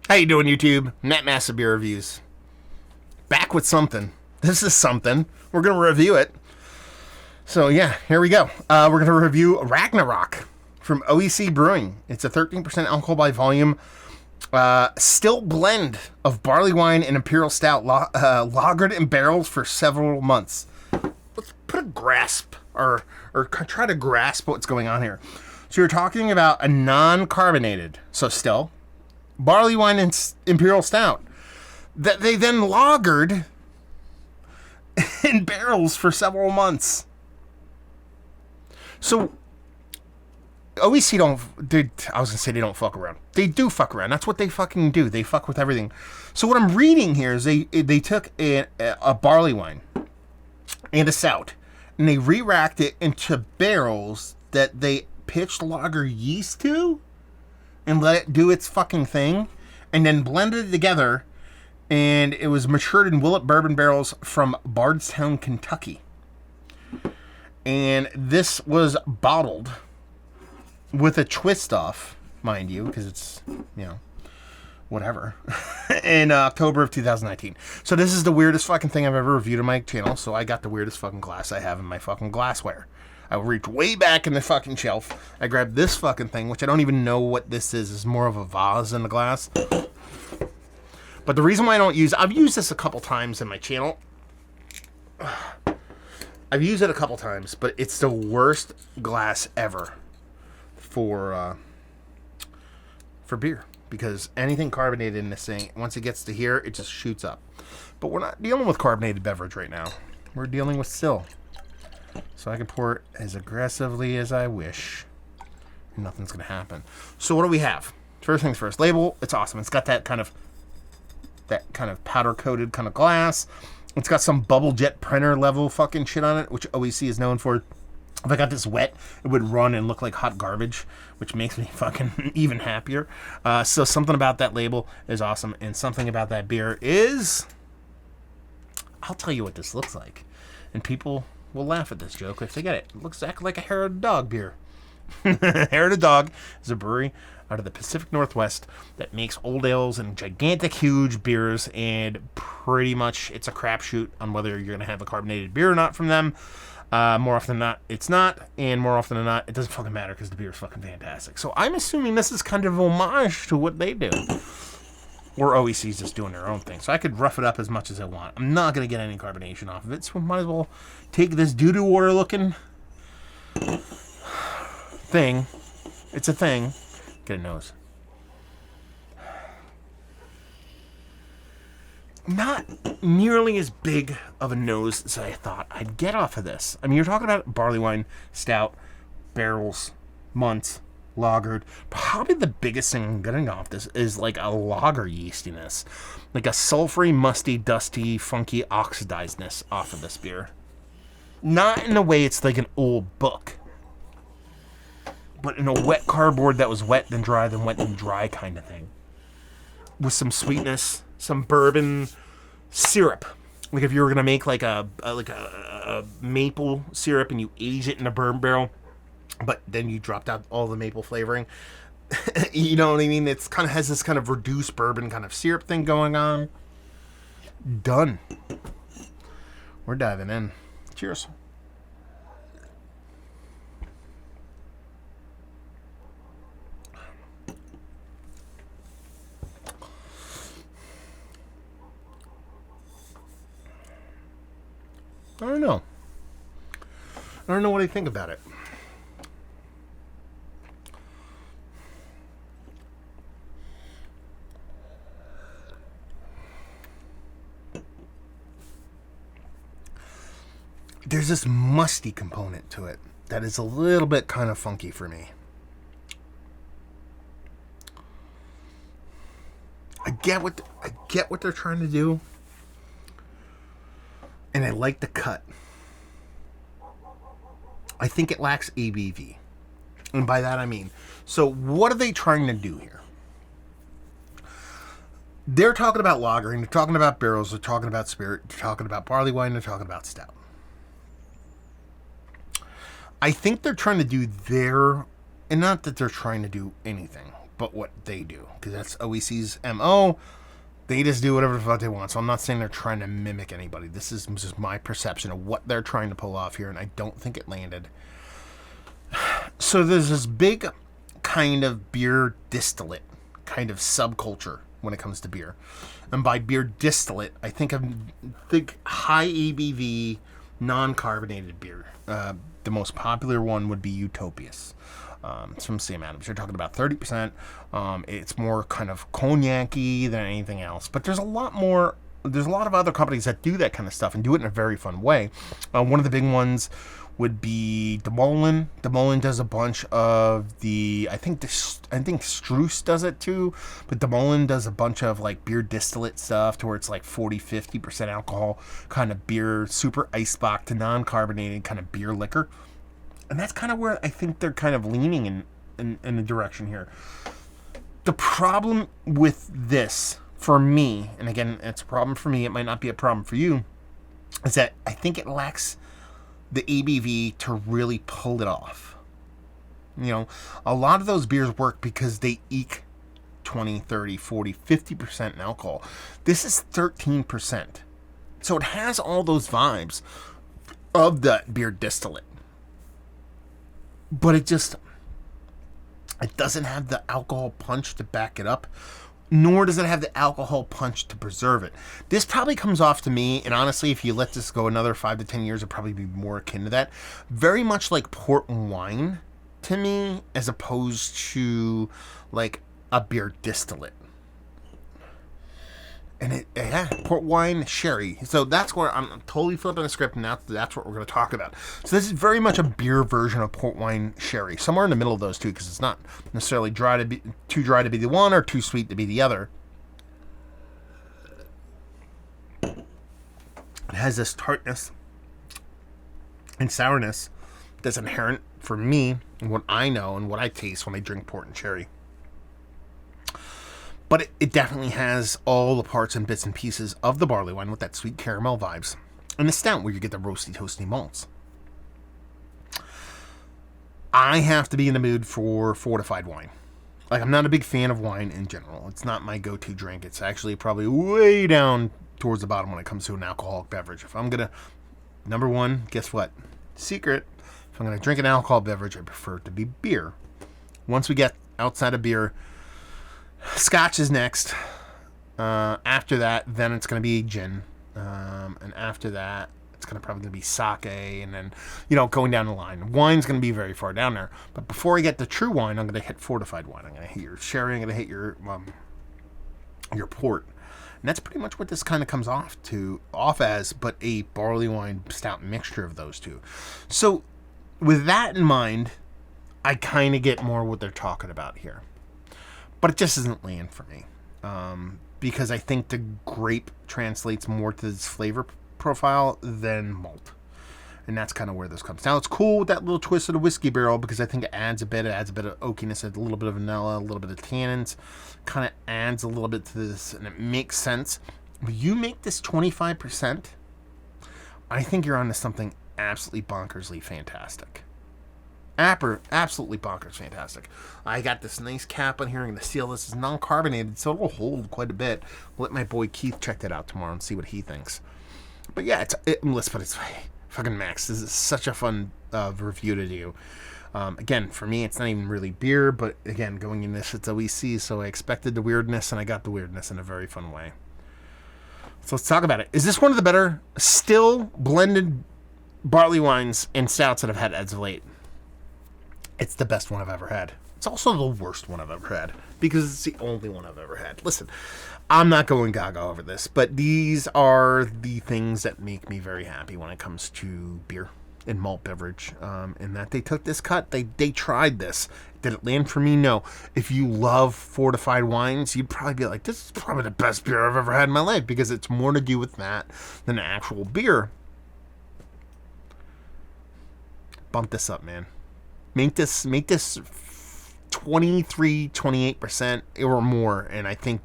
How you doing, YouTube? Matt Massive Beer Reviews. Back with something. This is something. We're going to review it. So, yeah, here we go. We're going to review Ragnarok from OEC Brewing. It's a 13% alcohol by volume still blend of barley wine and imperial stout lagered in barrels for several months. Let's put a grasp or try to grasp what's going on here. So you're talking about a non-carbonated, so still, barley wine and imperial stout that they then lagered in barrels for several months. So OEC I was gonna say they don't fuck around. They do fuck around. That's what they fucking do. They fuck with everything. So what I'm reading here is they took a barley wine and a stout and they re-racked it into barrels that they pitched lager yeast to and let it do its fucking thing and then blended it together, and it was matured in Willet bourbon barrels from Bardstown, Kentucky. And this was bottled with a twist off, mind you, because it's, whatever, in October of 2019. So this is the weirdest fucking thing I've ever reviewed on my channel, so I got the weirdest fucking glass I have in my fucking glassware. I reached way back in the fucking shelf. I grabbed this fucking thing, which I don't even know what this is. It's more of a vase than a glass. But the reason why I don't I've used this a couple times in my channel. I've used it a couple times, but it's the worst glass ever for beer, because anything carbonated in this thing, once it gets to here, it just shoots up. But we're not dealing with carbonated beverage right now. We're dealing with still. So I can pour it as aggressively as I wish. Nothing's going to happen. So what do we have? First things first. Label. It's awesome. It's got that kind of powder-coated kind of glass. It's got some bubble jet printer level fucking shit on it, which OEC is known for. If I got this wet, it would run and look like hot garbage, which makes me fucking even happier. So something about that label is awesome, and something about that beer is... I'll tell you what this looks like. And people will laugh at this joke if they get it. It looks exactly like a Hair of the Dog beer. Hair of the Dog is a brewery out of the Pacific Northwest that makes old ales and gigantic, huge beers, and pretty much it's a crapshoot on whether you're going to have a carbonated beer or not from them. More often than not, it's not, and more often than not, it doesn't fucking matter because the beer is fucking fantastic. So I'm assuming this is kind of homage to what they do. Or OEC's just doing their own thing. So I could rough it up as much as I want. I'm not going to get any carbonation off of it, so I might as well take this doo-doo water looking thing. It's a thing. Get a nose. Not nearly as big of a nose as I thought I'd get off of this. I mean, you're talking about barley wine, stout, barrels, months, lagered. Probably the biggest thing I'm getting off this is like a lager yeastiness. Like a sulfury, musty, dusty, funky oxidizedness off of this beer. Not in a way it's like an old book, but in a wet cardboard that was wet then wet then dry kind of thing. With some sweetness, some bourbon syrup. Like if you were gonna make like a maple syrup and you age it in a bourbon barrel, but then you dropped out all the maple flavoring. You know what I mean? It's kind of has this kind of reduced bourbon kind of syrup thing going on. Done. We're diving in. Cheers. I don't know. I don't know what I think about it. There's this musty component to it that is a little bit kind of funky for me. I get what they're trying to do. And I like the cut. I think it lacks ABV. And by that I mean, so what are they trying to do here? They're talking about lagering, they're talking about barrels, they're talking about spirit, they're talking about barley wine, they're talking about stout. I think they're trying to do and not that they're trying to do anything, but what they do, because that's OEC's MO. They just do whatever the fuck they want. So I'm not saying they're trying to mimic anybody. This is just my perception of what they're trying to pull off here, and I don't think it landed. So there's this big kind of beer distillate kind of subculture when it comes to beer. And by beer distillate, I think high ABV, non-carbonated beer. The most popular one would be Utopias. It's from Sam Adams. You're talking about 30%. It's more kind of cognac-y than anything else. But there's a lot of other companies that do that kind of stuff and do it in a very fun way. One of the big ones would be Demolin. Demolin does a bunch of I think Struce does it too, but Demolin does a bunch of like beer distillate stuff to where it's like 40-50% alcohol kind of beer, super icebox to non-carbonated kind of beer liquor. And that's kind of where I think they're kind of leaning in the direction here. The problem with this, for me, and again, it's a problem for me, it might not be a problem for you, is that I think it lacks the ABV to really pull it off. You know, a lot of those beers work because they eke 20, 30, 40, 50% in alcohol. This is 13%. So it has all those vibes of that beer distillate. But it doesn't have the alcohol punch to back it up, nor does it have the alcohol punch to preserve it. This probably comes off to me, and honestly, if you let this go another 5 to 10 years, it'll probably be more akin to that. Very much like port wine to me, as opposed to like a beer distillate. And port wine, sherry. So that's where I'm totally flipping the script, and that's what we're going to talk about. So this is very much a beer version of port wine, sherry, somewhere in the middle of those two, because it's not necessarily too dry to be the one or too sweet to be the other. It has this tartness and sourness that's inherent for me, and what I know and what I taste when I drink port and sherry. But it definitely has all the parts and bits and pieces of the barley wine with that sweet caramel vibes. And the stout where you get the roasty, toasty malts. I have to be in the mood for fortified wine. Like, I'm not a big fan of wine in general. It's not my go-to drink. It's actually probably way down towards the bottom when it comes to an alcoholic beverage. If I'm going to, number one, guess what? Secret. If I'm going to drink an alcohol beverage, I prefer it to be beer. Once we get outside of beer, Scotch is next. After that, then it's going to be gin. And after that, it's probably going to be sake. And then, going down the line. Wine's going to be very far down there. But before I get to true wine, I'm going to hit fortified wine. I'm going to hit your sherry. I'm going to hit your port. And that's pretty much what this kind of comes off as, but a barley wine stout mixture of those two. So with that in mind, I kind of get more what they're talking about here. But it just isn't landing for me. Because I think the grape translates more to its flavor profile than malt. And that's kind of where this comes. Now, it's cool with that little twist of the whiskey barrel because I think it adds a bit of oakiness, a little bit of vanilla, a little bit of tannins. Kind of adds a little bit to this, and it makes sense. When you make this 25%, I think you're onto something absolutely bonkersly fantastic. Absolutely bonkers fantastic. I got this nice cap on here. I'm going to seal this. It's non-carbonated, so it'll hold quite a bit. I'll let my boy Keith check that out tomorrow and see what he thinks. But yeah, let's put it fucking Max. This is such a fun review to do. Again, for me, it's not even really beer, but again, going in this, it's OEC, so I expected the weirdness, and I got the weirdness in a very fun way. So let's talk about it. Is this one of the better still blended barley wines and stouts that I've had as of late? It's the best one I've ever had. It's also the worst one I've ever had because it's the only one I've ever had. Listen, I'm not going gaga over this, but these are the things that make me very happy when it comes to beer and malt beverage. In that they took this cut. They tried this. Did it land for me? No. If you love fortified wines, you'd probably be like, this is probably the best beer I've ever had in my life because it's more to do with that than actual beer. Bump this up, man. Make this 23, 28% or more, and I think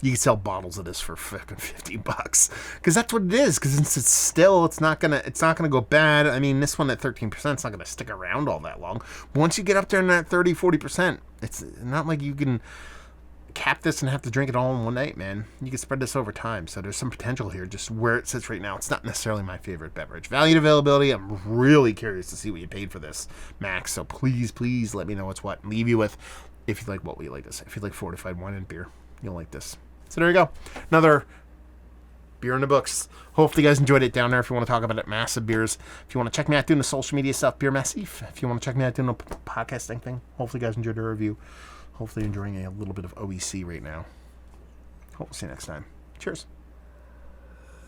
You can sell bottles of this for fucking $50, because that's what it is. Because it's still, it's not gonna go bad. I mean, this one at 13%, it's not gonna stick around all that long. Once you get up there in that 30-40%, it's not like you can cap this and have to drink it all in one night, man. You can spread this over time, so there's some potential here. Just where it sits right now, it's not necessarily my favorite beverage. Value and availability, I'm really curious to see what you paid for this, Max. So please let me know what's what. Leave you with, if you like what we like this. If you like fortified wine and beer, you'll like this. So there you go. Another beer in the books. Hopefully you guys enjoyed it down there. If you want to talk about it, massive beers. If you want to check me out doing the social media stuff, Beer Massif. If you want to check me out doing the podcasting thing, hopefully you guys enjoyed the review. Hopefully you're enjoying a little bit of OEC right now. Hope we'll see you next time. Cheers.